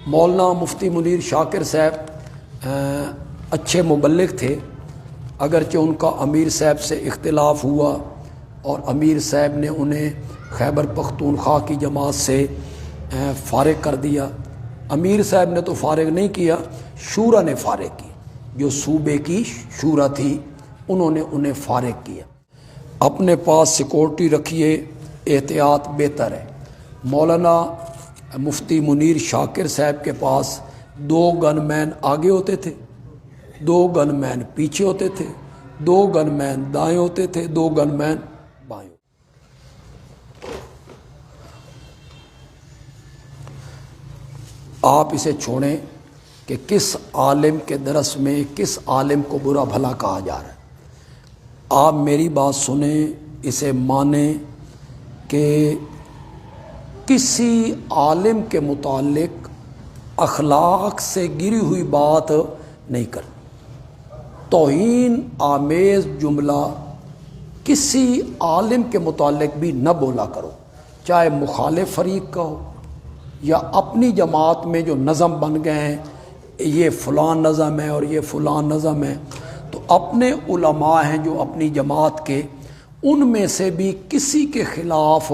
مولانا مفتی منیر شاکر صاحب اچھے مبلغ تھے، اگرچہ ان کا امیر صاحب سے اختلاف ہوا اور امیر صاحب نے انہیں خیبر پختونخوا کی جماعت سے فارغ کر دیا۔ امیر صاحب نے تو فارغ نہیں کیا، شورا نے فارغ کی، جو صوبے کی شورا تھی انہوں نے انہیں فارغ کیا۔ اپنے پاس سیکورٹی رکھیے، احتیاط بہتر ہے۔ مولانا مفتی منیر شاکر صاحب کے پاس 2 گن مین آگے ہوتے تھے، 2 گن مین پیچھے ہوتے تھے، 2 گن مین دائیں ہوتے تھے، 2 گن مین بائیں۔ آپ اسے چھوڑیں کہ کس عالم کے درس میں کس عالم کو برا بھلا کہا جا رہا ہے۔ آپ میری بات سنیں، اسے مانیں کہ کسی عالم کے متعلق اخلاق سے گری ہوئی بات نہیں کرنی۔ توہین آمیز جملہ کسی عالم کے متعلق بھی نہ بولا کرو، چاہے مخالف فریق کا ہو یا اپنی جماعت میں جو نظم بن گئے ہیں، یہ فلان نظم ہے اور یہ فلان نظم ہے، تو اپنے علماء ہیں جو اپنی جماعت کے، ان میں سے بھی کسی کے خلاف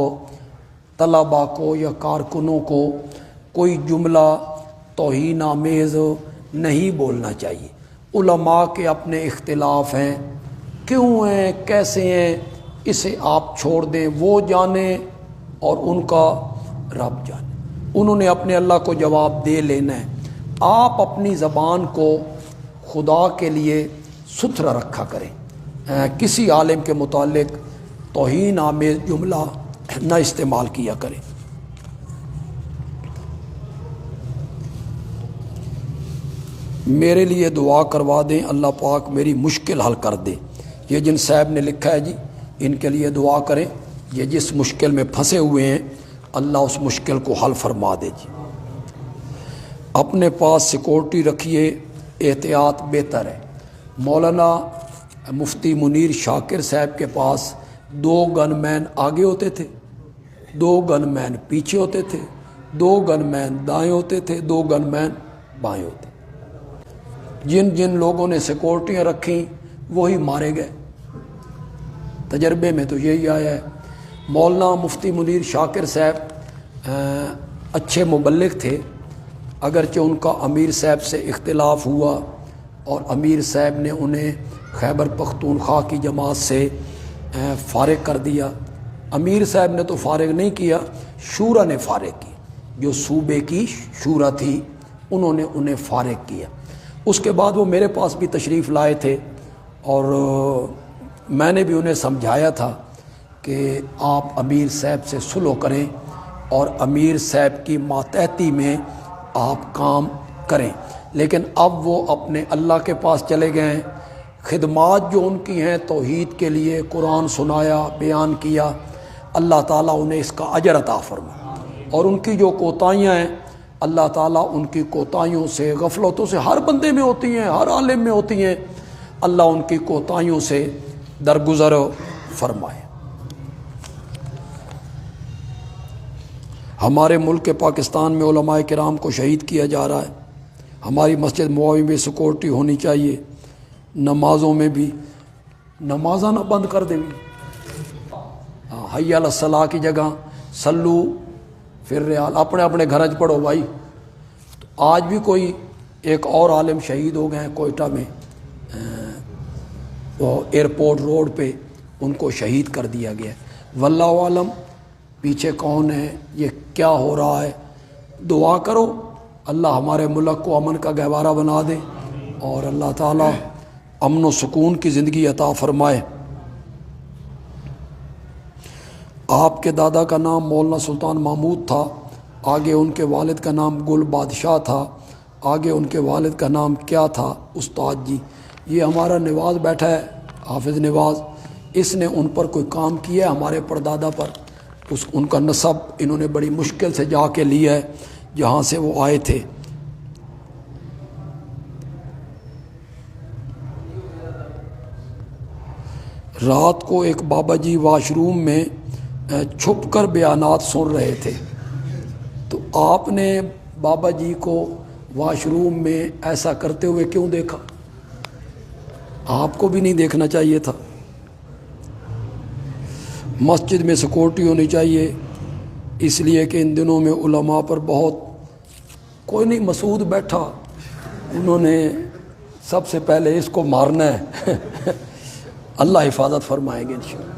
طلباء کو یا کارکنوں کو کوئی جملہ توہین آمیز نہیں بولنا چاہیے۔ علماء کے اپنے اختلاف ہیں، کیوں ہیں، کیسے ہیں، اسے آپ چھوڑ دیں، وہ جانیں اور ان کا رب جانے۔ انہوں نے اپنے اللہ کو جواب دے لینا ہے۔ آپ اپنی زبان کو خدا کے لیے ستھرا رکھا کریں، کسی عالم کے متعلق توہین آمیز جملہ نہ استعمال کیا کریں۔ میرے لیے دعا کروا دیں، اللہ پاک میری مشکل حل کر دے۔ یہ جن صاحب نے لکھا ہے جی، ان کے لیے دعا کریں، یہ جس مشکل میں پھنسے ہوئے ہیں اللہ اس مشکل کو حل فرما دے جی۔ اپنے پاس سیکورٹی رکھیے، احتیاط بہتر ہے۔ مولانا مفتی منیر شاکر صاحب کے پاس 2 گن مین آگے ہوتے تھے، 2 گن مین پیچھے ہوتے تھے، 2 گن مین دائیں ہوتے تھے، 2 گن مین بائیں ہوتے۔ جن جن لوگوں نے سیکورٹیاں رکھیں وہی مارے گئے، تجربے میں تو یہی آیا ہے۔ مولانا مفتی منیر شاکر صاحب اچھے مبلغ تھے، اگرچہ ان کا امیر صاحب سے اختلاف ہوا اور امیر صاحب نے انہیں خیبر پختونخوا کی جماعت سے فارغ کر دیا۔ امیر صاحب نے تو فارغ نہیں کیا، شورا نے فارغ کی، جو صوبے کی شورا تھی انہوں نے انہیں فارغ کیا۔ اس کے بعد وہ میرے پاس بھی تشریف لائے تھے اور میں نے بھی انہیں سمجھایا تھا کہ آپ امیر صاحب سے صلح کریں اور امیر صاحب کی ماتحتی میں آپ کام کریں، لیکن اب وہ اپنے اللہ کے پاس چلے گئے ہیں۔ خدمات جو ان کی ہیں توحید کے لیے، قرآن سنایا، بیان کیا، اللہ تعالیٰ انہیں اس کا اجر عطا فرمائے، اور ان کی جو کوتاہیاں ہیں اللہ تعالیٰ ان کی کوتاہیوں سے، غفلتوں سے ہر بندے میں ہوتی ہیں، ہر عالم میں ہوتی ہیں، اللہ ان کی کوتاہیوں سے درگزر فرمائے۔ ہمارے ملک پاکستان میں علماء کرام کو شہید کیا جا رہا ہے۔ ہماری مسجد مواوی میں سیکورٹی ہونی چاہیے، نمازوں میں بھی نمازاں نہ بند کر دیں گے، حی علی الصلاح کی جگہ سلو پھر ریال اپنے اپنے گھر چ پڑھو بھائی۔ تو آج بھی کوئی ایک اور عالم شہید ہو گئے ہیں کوئٹہ میں، وہ ایئرپورٹ روڈ پہ ان کو شہید کر دیا گیا ہے۔ واللہ عالم پیچھے کون ہے، یہ کیا ہو رہا ہے۔ دعا کرو اللہ ہمارے ملک کو امن کا گہوارہ بنا دے اور اللہ تعالیٰ امن و سکون کی زندگی عطا فرمائے۔ آپ کے دادا کا نام مولانا سلطان محمود تھا، آگے ان کے والد کا نام گل بادشاہ تھا، آگے ان کے والد کا نام کیا تھا؟ استاد جی۔ یہ ہمارا نواز بیٹھا ہے، حافظ نواز، اس نے ان پر کوئی کام کیا ہے ہمارے پردادا پر، ان کا نسب انہوں نے بڑی مشکل سے جا کے لیا ہے جہاں سے وہ آئے تھے۔ رات کو ایک بابا جی واش روم میں چھپ کر بیانات سن رہے تھے، تو آپ نے بابا جی کو واش روم میں ایسا کرتے ہوئے کیوں دیکھا؟ آپ کو بھی نہیں دیکھنا چاہیے تھا۔ مسجد میں سیکورٹی ہونی چاہیے، اس لیے کہ ان دنوں میں علماء پر بہت، کوئی نہیں، مسعود بیٹھا، انہوں نے سب سے پہلے اس کو مارنا ہے۔ اللہ حفاظت فرمائیں گے انشاءاللہ۔